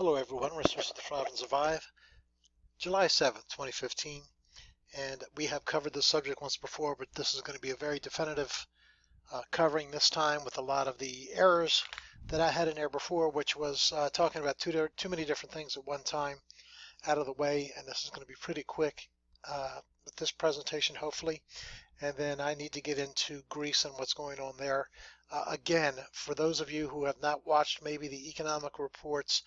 Hello everyone, we're supposed to Thrive and Survive, July 7th, 2015, and we have covered this subject once before, but this is going to be a very definitive covering this time with a lot of the errors that I had in there before, which was talking about too many different things at one time out of the way, and this is going to be pretty quick with this presentation hopefully, and then I need to get into Greece and what's going on there. Again, for those of you who have not watched maybe the economic reports,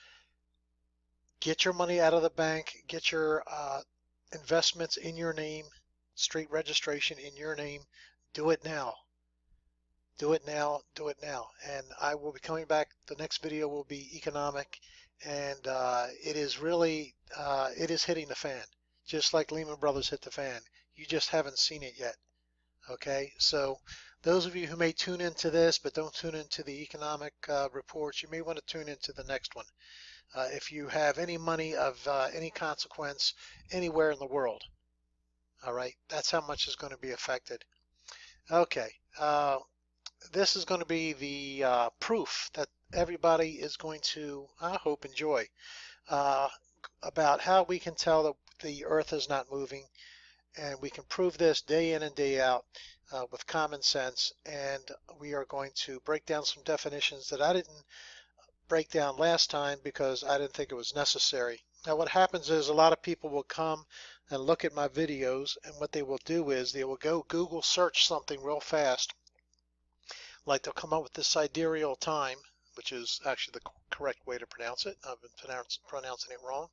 get your money out of the bank, get your investments in your name, street registration in your name. Do it now. Do it now. Do it now. And I will be coming back. The next video will be economic, and it is really it is hitting the fan, just like Lehman Brothers hit the fan. You just haven't seen it yet. Okay, so those of you who may tune into this but don't tune into the economic reports, you may want to tune into the next one. If you have any money of any consequence anywhere in the world. All right, that's how much is going to be affected. Okay, this is going to be the proof that everybody is going to, I hope, enjoy about how we can tell that the Earth is not moving, and we can prove this day in and day out with common sense. And we are going to break down some definitions that I didn't break down last time because I didn't think it was necessary. Now what happens is a lot of people will come and look at my videos, and what they will do is they will go Google search something real fast, like they'll come up with this sidereal time, which is actually the correct way to pronounce it. I've been pronouncing it wrong.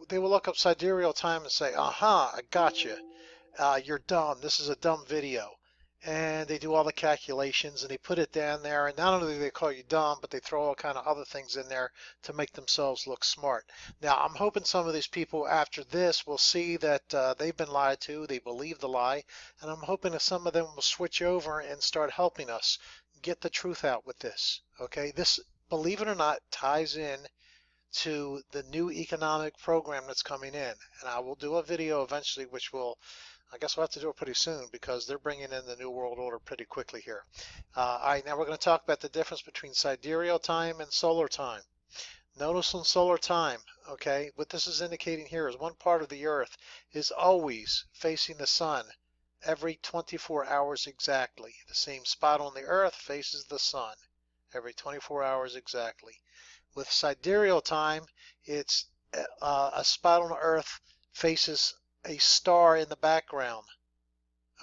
They will look up sidereal time and say, aha, I got you. You're dumb. This is a dumb video. And they do all the calculations and they put it down there, and not only do they call you dumb, but they throw all kind of other things in there to make themselves look smart. Now I'm hoping some of these people after this will see that they've been lied to, they believe the lie, and I'm hoping that some of them will switch over and start helping us get the truth out with this. Okay, this, believe it or not, ties in to the new economic program that's coming in, and I will do a video eventually which will, I guess we'll have to do it pretty soon because they're bringing in the New World Order pretty quickly here. All right, now we're going to talk about the difference between sidereal time and solar time. Notice on solar time, okay, what this is indicating here is one part of the Earth is always facing the sun every 24 hours exactly. The same spot on the Earth faces the sun every 24 hours exactly. With sidereal time, it's a spot on the Earth faces a star in the background,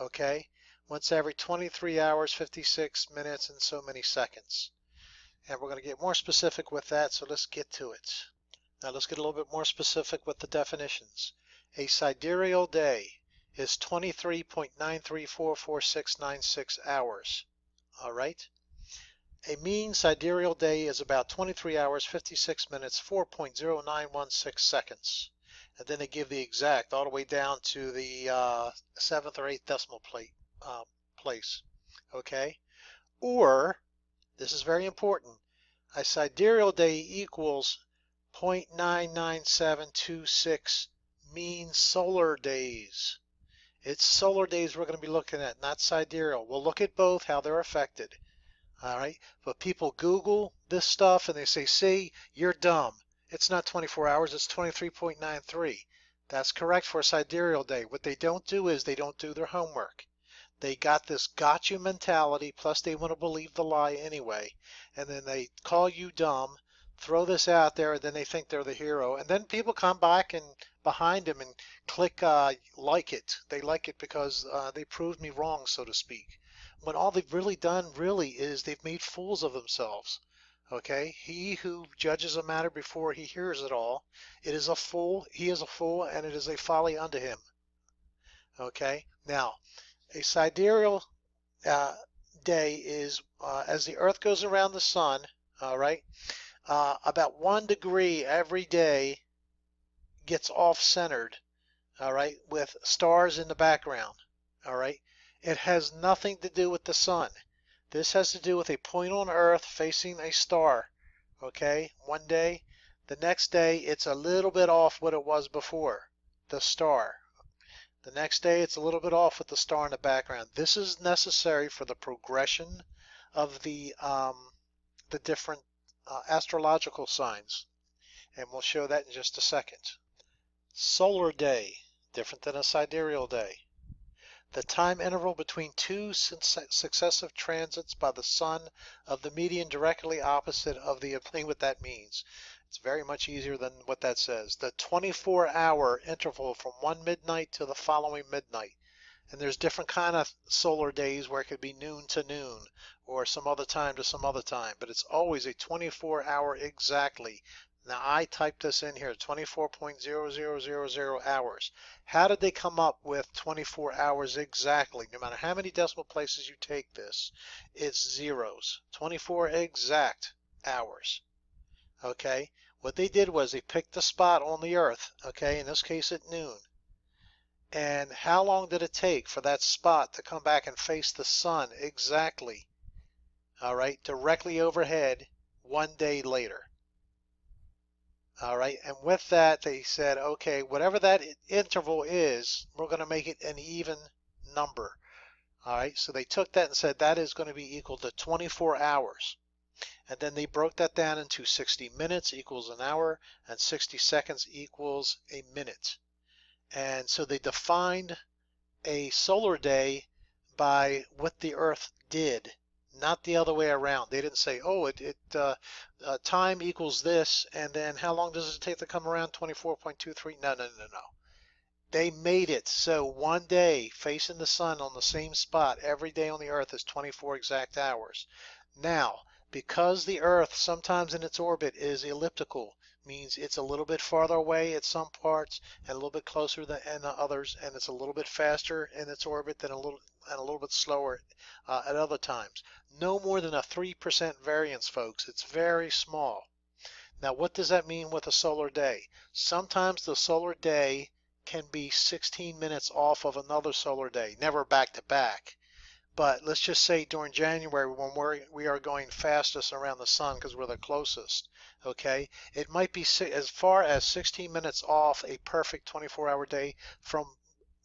okay, once every 23 hours, 56 minutes, and so many seconds. And we're going to get more specific with that, so let's get to it. Now let's get a little bit more specific with the definitions. A sidereal day is 23.93444696 hours. All right. A mean sidereal day is about 23 hours, 56 minutes, 4.0916 seconds. And then they give the exact all the way down to the 7th or 8th decimal place. Okay? Or, this is very important, a sidereal day equals 0.99726 mean solar days. It's solar days we're going to be looking at, not sidereal. We'll look at both, how they're affected. All right? But people Google this stuff and they say, see, you're dumb. It's not 24 hours, it's 23.93. That's correct for a sidereal day. What they don't do is they don't do their homework. They got this gotcha mentality, plus they want to believe the lie anyway. And then they call you dumb, throw this out there, and then they think they're the hero. And then people come back and behind them and click like it. They like it because they proved me wrong, so to speak. When all they've really done really is they've made fools of themselves. Okay, he who judges a matter before he hears it all, it is a fool, he is a fool, and it is a folly unto him. Okay, now, a sidereal day is as the earth goes around the sun, all right, about 1 degree every day gets off-centered, all right, with stars in the background, all right. It has nothing to do with the sun. This has to do with a point on Earth facing a star, okay, one day. The next day, it's a little bit off what it was before, the star. The next day, it's a little bit off with the star in the background. This is necessary for the progression of the different astrological signs. and we'll show that in just a second. Solar day, different than a sidereal day. The time interval between two successive transits by the sun of the median directly opposite of the plane. What that means, it's very much easier than what that says. The 24-hour interval from one midnight to the following midnight. And there's different kind of solar days where it could be noon to noon or some other time to some other time, but it's always a 24-hour exactly. Now I typed this in here, 24.0000 hours. How did they come up with 24 hours exactly? No matter how many decimal places you take this, it's zeros. 24 exact hours. Okay, what they did was they picked the spot on the earth, okay, in this case at noon. And how long did it take for that spot to come back and face the sun exactly? All right, directly overhead 1 day later. All right, and with that they said, okay, whatever that interval is, we're going to make it an even number. All right, so they took that and said that is going to be equal to 24 hours. And then they broke that down into 60 minutes equals an hour and 60 seconds equals a minute. And so they defined a solar day by what the earth did, not the other way around. They didn't say, oh, time equals this, and then how long does it take to come around? 24.23. No. They made it so 1 day facing the sun on the same spot every day on the earth is 24 exact hours. Now, because the earth sometimes in its orbit is elliptical, means it's a little bit farther away at some parts and a little bit closer than others, and it's a little bit faster in its orbit than a little bit slower at other times. No more than a 3% variance, folks. It's very small. Now, what does that mean with a solar day? Sometimes the solar day can be 16 minutes off of another solar day, never back to back. But let's just say during January when we are going fastest around the sun because we're the closest, okay, it might be as far as 16 minutes off a perfect 24-hour day from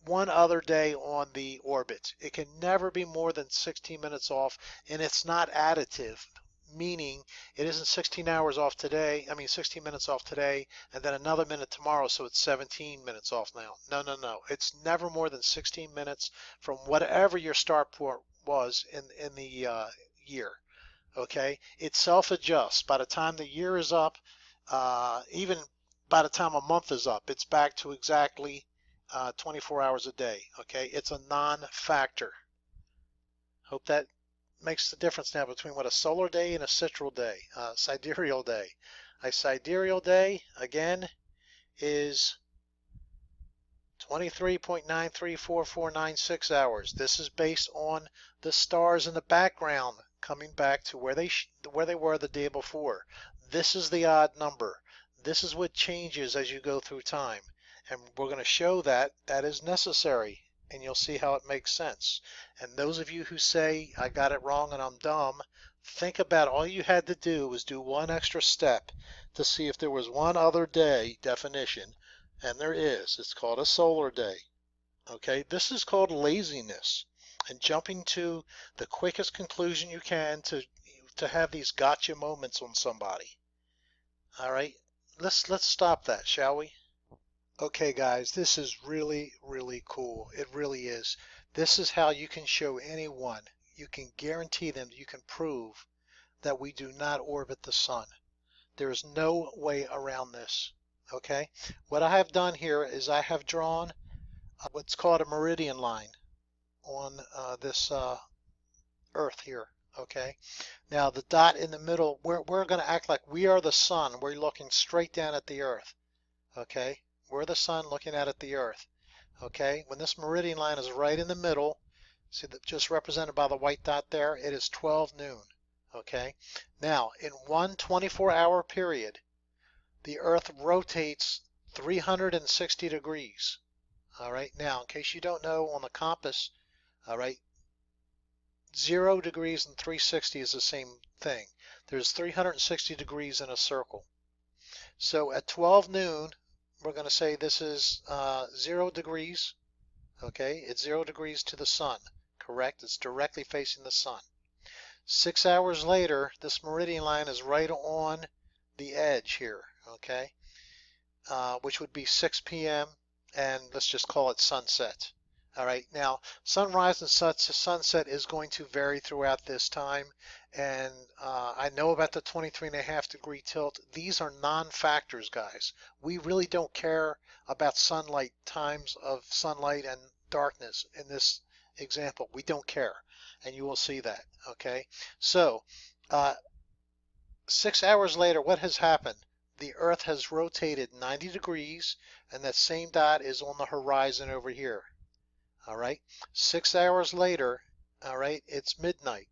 one other day on the orbit. It can never be more than 16 minutes off, and it's not additive, meaning it isn't 16 hours off today, 16 minutes off today, and then another minute tomorrow, so it's 17 minutes off now. No. It's never more than 16 minutes from whatever your start point was in the year. Okay, it self-adjusts. By the time the year is up, even by the time a month is up, it's back to exactly 24 hours a day. Okay, it's a non-factor. Hope that makes the difference now between what a solar day and a sidereal day. A sidereal day, again, is 23.934496 hours. This is based on the stars in the background coming back to where they were the day before. This is the odd number. This is what changes as you go through time. And we're going to show that that is necessary, and you'll see how it makes sense. And those of you who say, I got it wrong and I'm dumb, think about all you had to do was do one extra step to see if there was one other day definition, and there is. It's called a solar day. Okay, this is called laziness and jumping to the quickest conclusion you can to have these gotcha moments on somebody. All right, let's stop that, shall we? Okay guys, this is really cool. It really is. This is how you can show anyone, you can guarantee them, you can prove that we do not orbit the sun. There is no way around this. Okay, what I have done here is I have drawn what's called a meridian line on this earth here. Okay, now the dot in the middle, we're going to act like we are the sun. We're looking straight down at the earth. Okay, we're the sun looking out at the earth. Okay, when this meridian line is right in the middle, see that just represented by the white dot there, it is 12 noon. Okay, now in one 24-hour period, the earth rotates 360 degrees. All right, now in case you don't know, on the compass, all right, 0 degrees and 360 is the same thing. There's 360 degrees in a circle. So at 12 noon, we're going to say this is 0 degrees. Okay, it's 0 degrees to the sun. Correct? It's directly facing the sun. 6 hours later, this meridian line is right on the edge here, okay, which would be 6 p.m. and let's just call it sunset. All right, now sunrise and sunset is going to vary throughout this time, and I know about the 23.5 degree tilt. These are non-factors, guys. We really don't care about sunlight, times of sunlight and darkness in this example. We don't care, and you will see that. Okay, so 6 hours later, what has happened? The Earth has rotated 90 degrees, and that same dot is on the horizon over here. All right, 6 hours later, all right, it's midnight.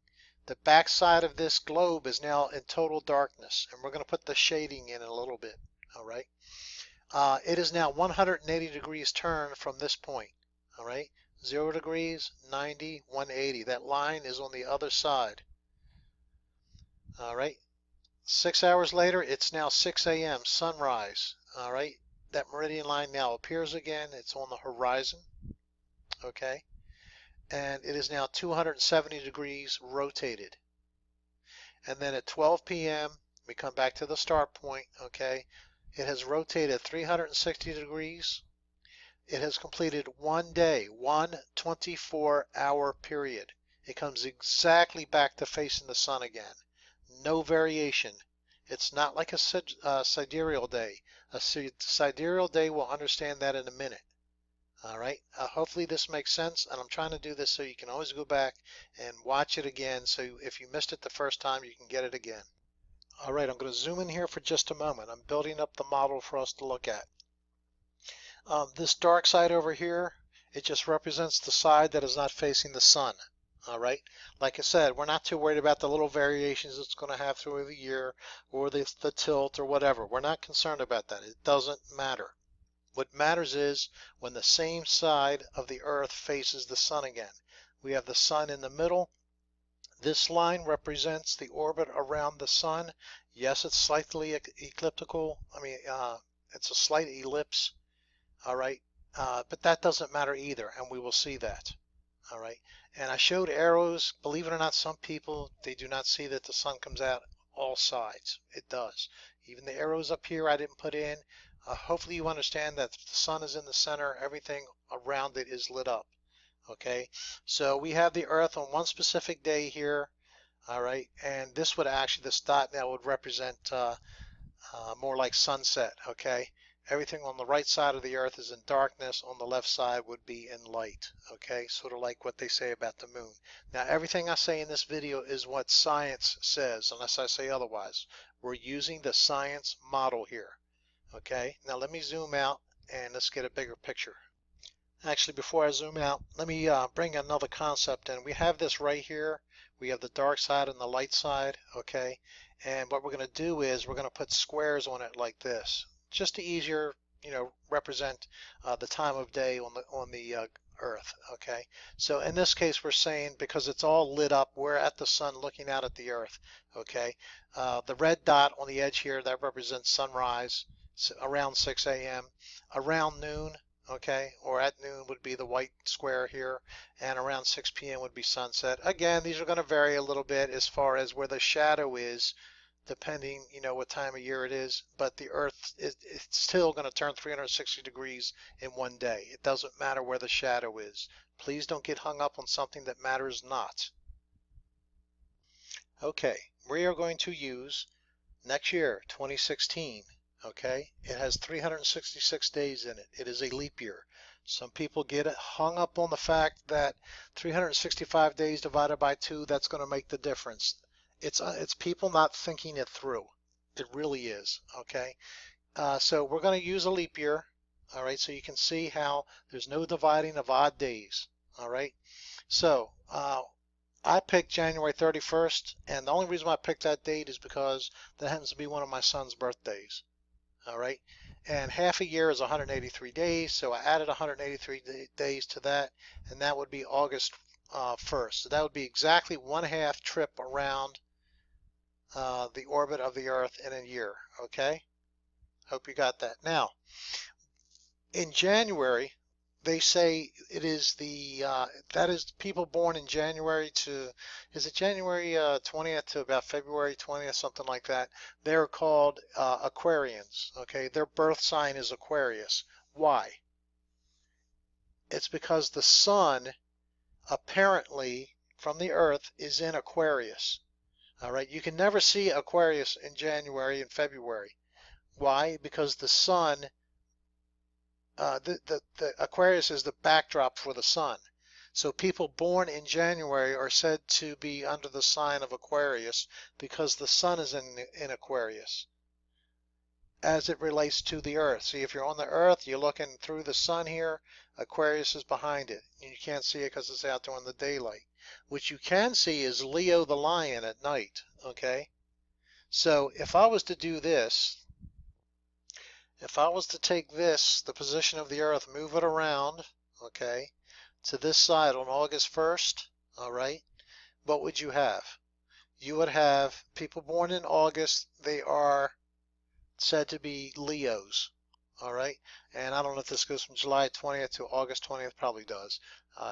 The back side of this globe is now in total darkness, and we're going to put the shading in a little bit. All right, it is now 180 degrees turn from this point. All right, 0 degrees, 90, 180. That line is on the other side. All right. 6 hours later, it's now 6 a.m. sunrise. All right, that meridian line now appears again. It's on the horizon. Okay, and it is now 270 degrees rotated. And then at 12 p.m., we come back to the start point. Okay, it has rotated 360 degrees. It has completed one day, one 24-hour period. It comes exactly back to facing the sun again. No variation. It's not like a sidereal day. A sidereal day will understand that in a minute. All right. Hopefully this makes sense, and I'm trying to do this so you can always go back and watch it again. So if you missed it the first time, you can get it again. All right. I'm going to zoom in here for just a moment. I'm building up the model for us to look at. This dark side over here, it just represents the side that is not facing the sun. All right, like I said, we're not too worried about the little variations it's going to have through the year or the tilt or whatever. We're not concerned about that. It doesn't matter. What matters is when the same side of the Earth faces the sun again. We have the sun in the middle. This line represents the orbit around the sun. Yes, it's slightly elliptical. It's a slight ellipse. All right, but that doesn't matter either, and we will see that. All right, and I showed arrows. Believe it or not, some people, they do not see that the sun comes out all sides. It does. Even the arrows up here I didn't put in. Hopefully you understand that the sun is in the center. Everything around it is lit up. Okay, so we have the Earth on one specific day here. All right, and this would actually, this dot now would represent more like sunset. Okay. Everything on the right side of the Earth is in darkness. On the left side would be in light. Okay, sort of like what they say about the moon. Now, everything I say in this video is what science says, unless I say otherwise. We're using the science model here. Okay, now let me zoom out and let's get a bigger picture. Actually, before I zoom out, let me bring another concept in. We have this right here. We have the dark side and the light side. Okay, and what we're going to do is we're going to put squares on it like this, just to easier, represent the time of day on the Earth. Okay, so in this case we're saying because it's all lit up, we're at the sun looking out at the Earth. Okay, the red dot on the edge here, that represents sunrise around 6 a.m. Around noon, okay, or at noon would be the white square here, and around 6 p.m. would be sunset. Again, these are going to vary a little bit as far as where the shadow is, depending, what time of year it is, but the Earth it's still going to turn 360 degrees in one day. It doesn't matter where the shadow is. Please don't get hung up on something that matters not. Okay, we are going to use next year, 2016. Okay, it has 366 days in it. It is a leap year. Some people get hung up on the fact that 365 days divided by 2, that's going to make the difference. It's people not thinking it through. It really is. Okay, so we're going to use a leap year. All right, so you can see how there's no dividing of odd days. All right, so I picked January 31st, and the only reason why I picked that date is because that happens to be one of my son's birthdays. All right, and half a year is 183 days, so I added 183 days to that, and that would be August 1st. So that would be exactly 1/2 trip around the orbit of the Earth in a year. Okay, hope you got that. Now, in January, they say it is that is people born in January to, is it January 20th to about February 20th, something like that. They're called Aquarians. Okay, their birth sign is Aquarius. Why? It's because the sun apparently from the earth is in Aquarius. All right, you can never see Aquarius in January and February. Why? Because the sun, the Aquarius is the backdrop for the sun. So people born in January are said to be under the sign of Aquarius because the sun is in Aquarius as it relates to the earth. See, if you're on the earth, you're looking through the sun here, Aquarius is behind it. And you can't see it because it's out there in the daylight. What you can see is Leo the lion at night, okay? So if I was to do this, if I was to take this, the position of the earth, move it around, okay, to this side on August 1st, all right, what would you have? You would have people born in August, they are said to be Leos. All right, and I don't know if this goes from July 20th to August 20th. Probably does.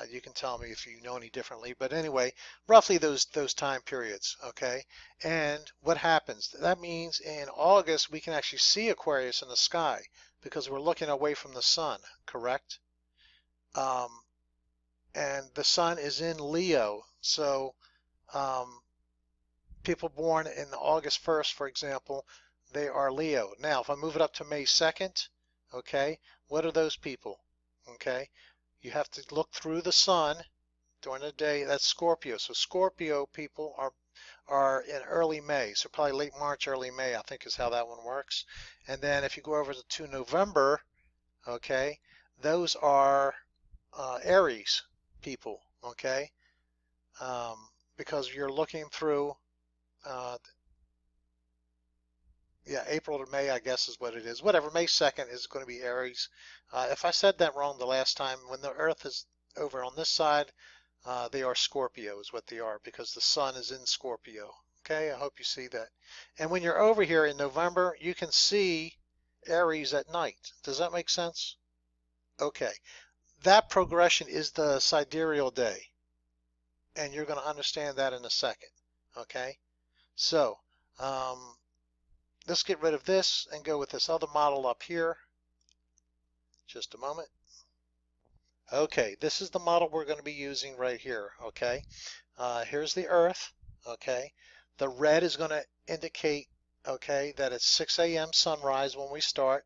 You can tell me if you know any differently, but anyway, roughly those time periods. Okay, and what happens? That means in August we can actually see Aquarius in the sky because we're looking away from the sun. Correct? Um, and the sun is in Leo, so um, people born in August 1st, for example, they are Leo. Now, if I move it up to May 2nd, okay, what are those people? Okay, you have to look through the sun during the day. That's Scorpio. So Scorpio people are in early May, so probably late March, early May, I think is how that one works. And then if you go over to November, okay, those are Aries people, okay, because you're looking through uh, yeah, April to May, I guess is what it is. Whatever, May 2nd is going to be Aries. If I said that wrong the last time, when the Earth is over on this side, they are Scorpio is what they are because the sun is in Scorpio. Okay, I hope you see that. And when you're over here in November, you can see Aries at night. Does that make sense? Okay, that progression is the sidereal day, and you're going to understand that in a second. Okay, so let's get rid of this and go with this other model up here. Just a moment. Okay, this is the model we're going to be using right here. Okay, here's the Earth. Okay, the red is going to indicate, okay, that it's 6 a.m. sunrise when we start.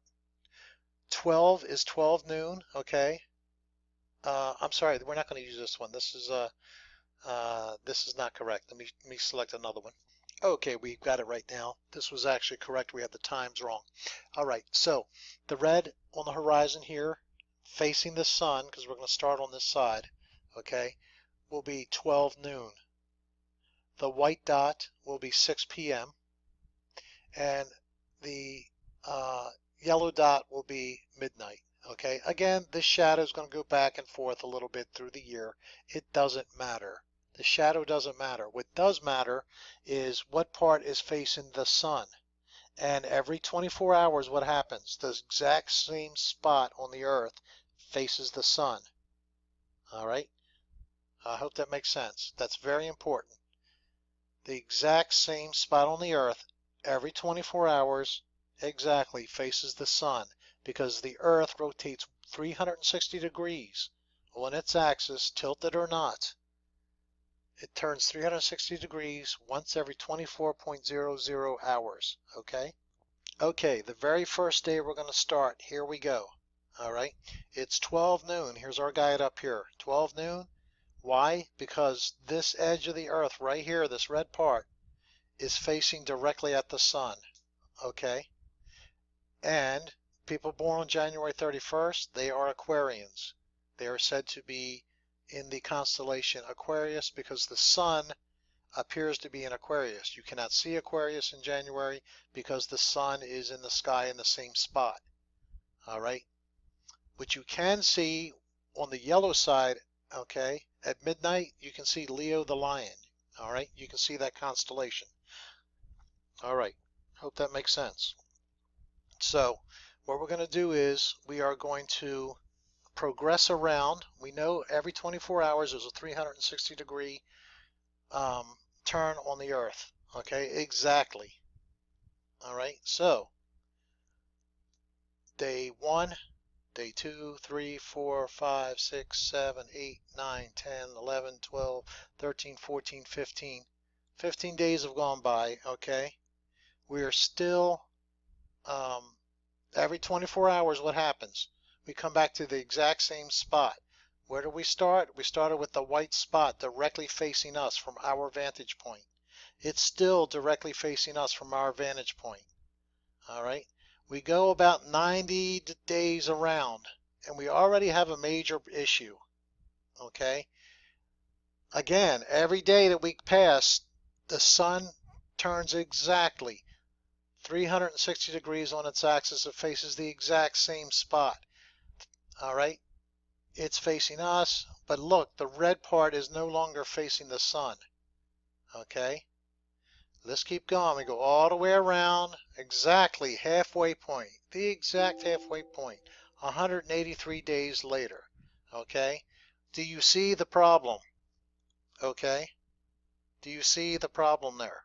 12 is 12 noon. Okay, I'm sorry, we're not going to use this one. This is not correct. Let me select another one. Okay, we've got it right now. This was actually correct. We had the times wrong. All right, so the red on the horizon here, facing the sun, because we're going to start on this side, okay, will be 12 noon. The white dot will be 6 p.m. and the yellow dot will be midnight. Okay, again, this shadow is going to go back and forth a little bit through the year. It doesn't matter. The shadow doesn't matter. What does matter is what part is facing the sun. And every 24 hours, what happens? The exact same spot on the earth faces the sun. All right? I hope that makes sense. That's very important. The exact same spot on the earth every 24 hours exactly faces the sun because the earth rotates 360 degrees on its axis, tilted or not. It turns 360 degrees once every 24.00 hours, okay? Okay, the very first day we're going to start, here we go. All right, it's 12 noon. Here's our guide up here, 12 noon. Why? Because this edge of the earth right here, this red part, is facing directly at the sun, okay? And people born on January 31st, they are Aquarians. They are said to be in the constellation Aquarius because the sun appears to be in Aquarius. You cannot see Aquarius in January because the sun is in the sky in the same spot. All right. What you can see on the yellow side, okay, at midnight, you can see Leo the lion. All right. You can see that constellation. All right. Hope that makes sense. So what we're going to do is we are going to progress around. We know every 24 hours there's a 360-degree turn on the Earth. Okay, exactly. All right, so day 1, day 2, 3, 4, 5, 6, 7, 8, 9, 10, 11, 12, 13, 14, 15. 15 days have gone by, okay? We are still, every 24 hours, what happens? We come back to the exact same spot. Where do we start? We started with the white spot directly facing us from our vantage point. It's still directly facing us from our vantage point. All right. We go about 90 days around, and we already have a major issue. Okay. Again, every day that we pass, the sun turns exactly 360 degrees on its axis. It faces the exact same spot. All right. It's facing us, but look, the red part is no longer facing the sun. Okay. Let's keep going. We go all the way around, exactly halfway point, the exact halfway point, 183 days later. Okay. Do you see the problem? Okay. Do you see the problem there?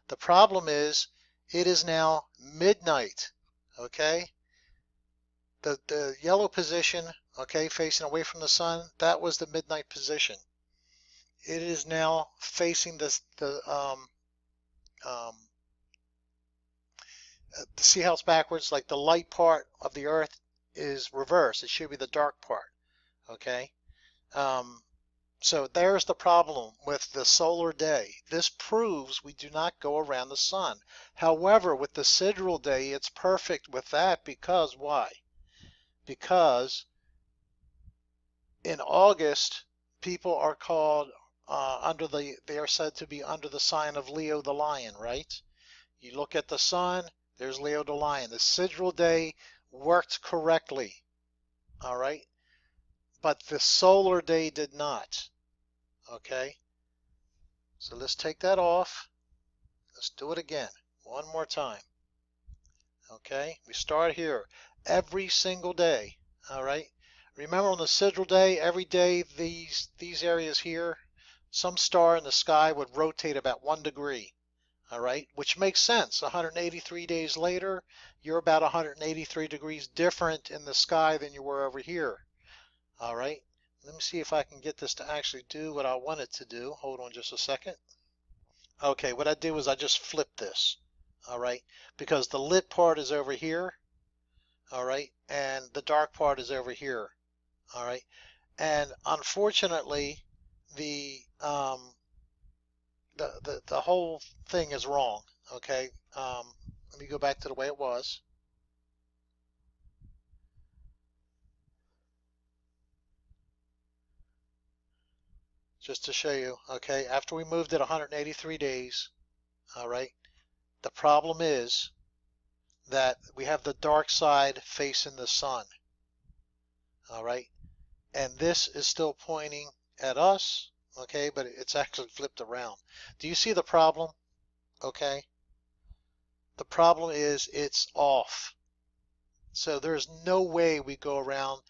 The problem is it is now midnight. Okay. The yellow position, okay, facing away from the sun, that was the midnight position. It is now facing see how it's backwards? Like the light part of the Earth is reversed. It should be the dark part. Okay. So there's the problem with the solar day. This proves we do not go around the sun. However, with the sidereal day, it's perfect with that because why? Because in August, people are called they are said to be under the sign of Leo the Lion, right? You look at the sun, there's Leo the Lion. The sidereal day worked correctly, all right? But the solar day did not, okay? So let's take that off. Let's do it again, one more time, okay? We start here every single day, all right? Remember on the sidereal day, every day these areas here, some star in the sky would rotate about 1 degree. All right, which makes sense. 183 days later, you're about 183 degrees different in the sky than you were over here. All right, let me see if I can get this to actually do what I want it to do. Hold on just a second. Okay, what I did was I just flipped this. All right, because the lit part is over here. All right, and the dark part is over here. All right, and unfortunately, the whole thing is wrong. Okay, let me go back to the way it was. Just to show you, okay, after we moved it 183 days, all right, the problem is that we have the dark side facing the sun, all right, and this is still pointing at us, okay, but it's actually flipped around. Do you see the problem? Okay, the problem is it's off. So there's no way we go around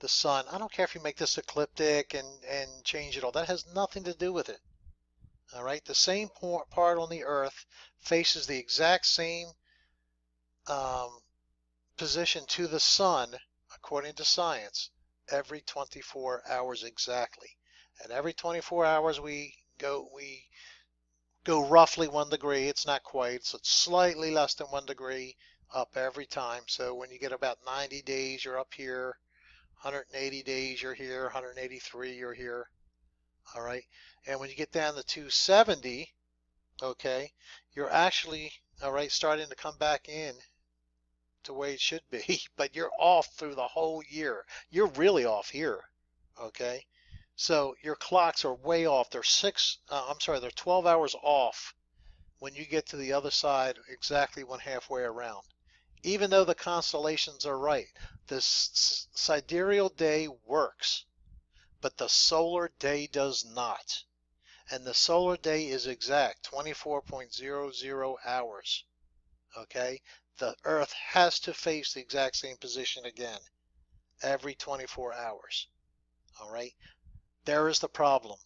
the sun. I don't care if you make this ecliptic and change it all. That has nothing to do with it. All right, the same part on the Earth faces the exact same position to the sun, according to science, every 24 hours exactly. And every 24 hours we go roughly 1 degree. It's not quite, so it's slightly less than 1 degree up every time. So when you get about 90 days, you're up here. 180 days, you're here. 183, you're here. All right. And when you get down to 270, okay, you're actually, all right, starting to come back in to where it should be, but you're off through the whole year. You're really off here, okay? So your clocks are way off. They're they're 12 hours off when you get to the other side, exactly when halfway around. Even though the constellations are right, the sidereal day works, but the solar day does not. And the solar day is exact, 24.00 hours. Okay? The Earth has to face the exact same position again. every 24 hours. All right. There is the problem.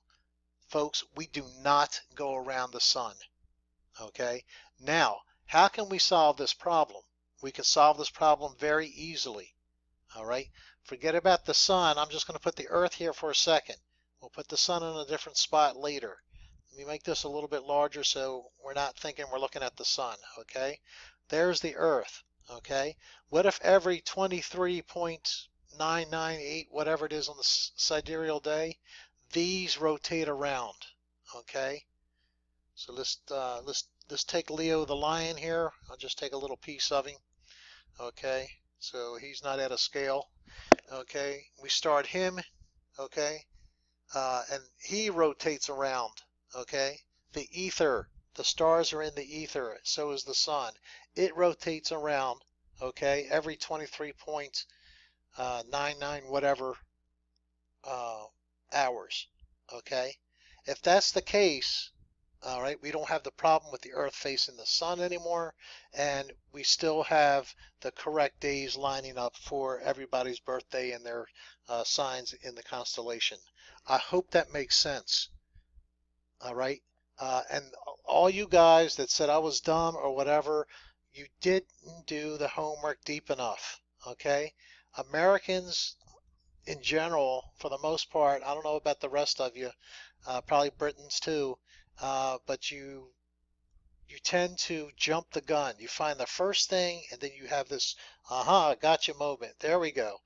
Folks, we do not go around the sun. Okay. Now, how can we solve this problem? We can solve this problem very easily. All right. Forget about the sun. I'm just going to put the earth here for a second. We'll put the sun in a different spot later. Let me make this a little bit larger so we're not thinking we're looking at the sun. Okay. There's the earth. Okay. What if every 23.998, whatever it is on the sidereal day, these rotate around? Okay. So let's take Leo the lion here. I'll just take a little piece of him. Okay. So he's not at a scale. Okay. We start him. Okay. And he rotates around. Okay. The ether. The stars are in the ether. So is the sun. It rotates around. Okay. Every 23.99 whatever hours. Okay. If that's the case, all right, we don't have the problem with the earth facing the sun anymore, and we still have the correct days lining up for everybody's birthday and their signs in the constellation. I hope that makes sense. All right. And all you guys that said I was dumb or whatever, you didn't do the homework deep enough. Okay. Americans in general, for the most part, I don't know about the rest of you, probably Britons too, but you tend to jump the gun. You find the first thing and then you have this aha, gotcha moment. There we go.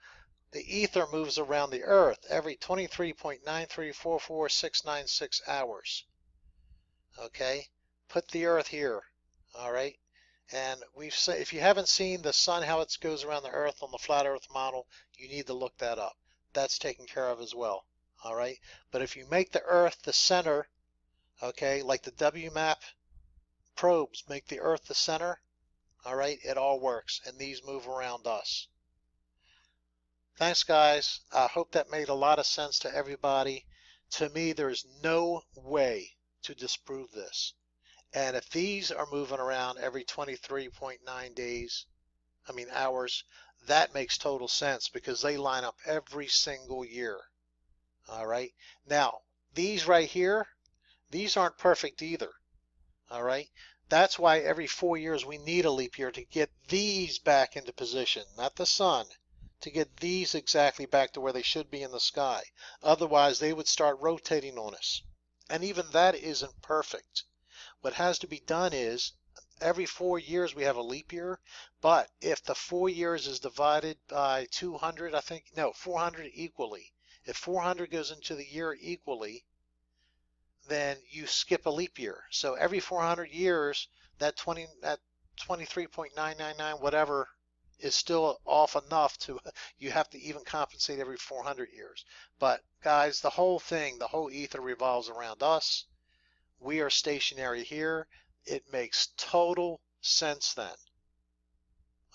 The ether moves around the earth every 23.9344696 hours. Okay, put the earth here. All right. And we've said, if you haven't seen the sun, how it goes around the earth on the flat earth model, you need to look that up. That's taken care of as well. All right. But if you make the earth the center, okay, like the WMAP probes make the earth the center, all right, it all works. And these move around us. Thanks, guys. I hope that made a lot of sense to everybody. To me, there's no way to disprove this. And if these are moving around every 23.9 days, hours, that makes total sense because they line up every single year. All right. Now, these right here, these aren't perfect either. All right. That's why every 4 years we need a leap year to get these back into position, not the sun, to get these exactly back to where they should be in the sky. Otherwise, they would start rotating on us. And even that isn't perfect. What has to be done is every 4 years we have a leap year, but if the 4 years is divided by 200, 400 equally. If 400 goes into the year equally, then you skip a leap year. So every 400 years, that 23.999 whatever is still off enough to, you have to even compensate every 400 years. But guys, the whole thing, the whole ether revolves around us. We are stationary here. It makes total sense then.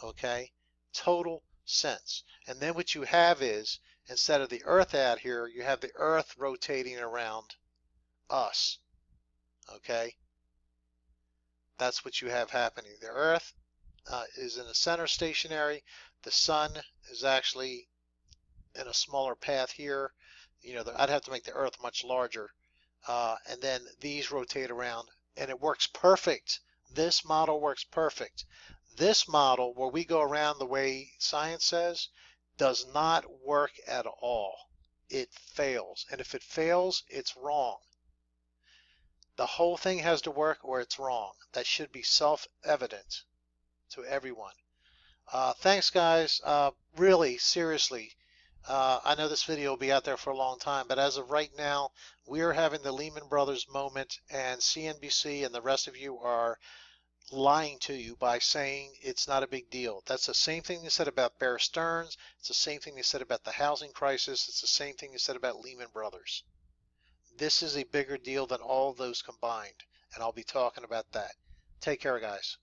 Okay? Total sense. And then what you have is, instead of the earth out here, you have the earth rotating around us. Okay? That's what you have happening. The earth is in the center stationary. The sun is actually in a smaller path here. I'd have to make the earth much larger. And then these rotate around, and it works perfect. This model works perfect. This model, where we go around the way science says, does not work at all. It fails. And if it fails, it's wrong. The whole thing has to work or it's wrong. That should be self-evident to everyone. Thanks, guys. Really, seriously. I know this video will be out there for a long time, but as of right now, we are having the Lehman Brothers moment, and CNBC and the rest of you are lying to you by saying it's not a big deal. That's the same thing they said about Bear Stearns. It's the same thing they said about the housing crisis. It's the same thing they said about Lehman Brothers. This is a bigger deal than all of those combined, and I'll be talking about that. Take care, guys.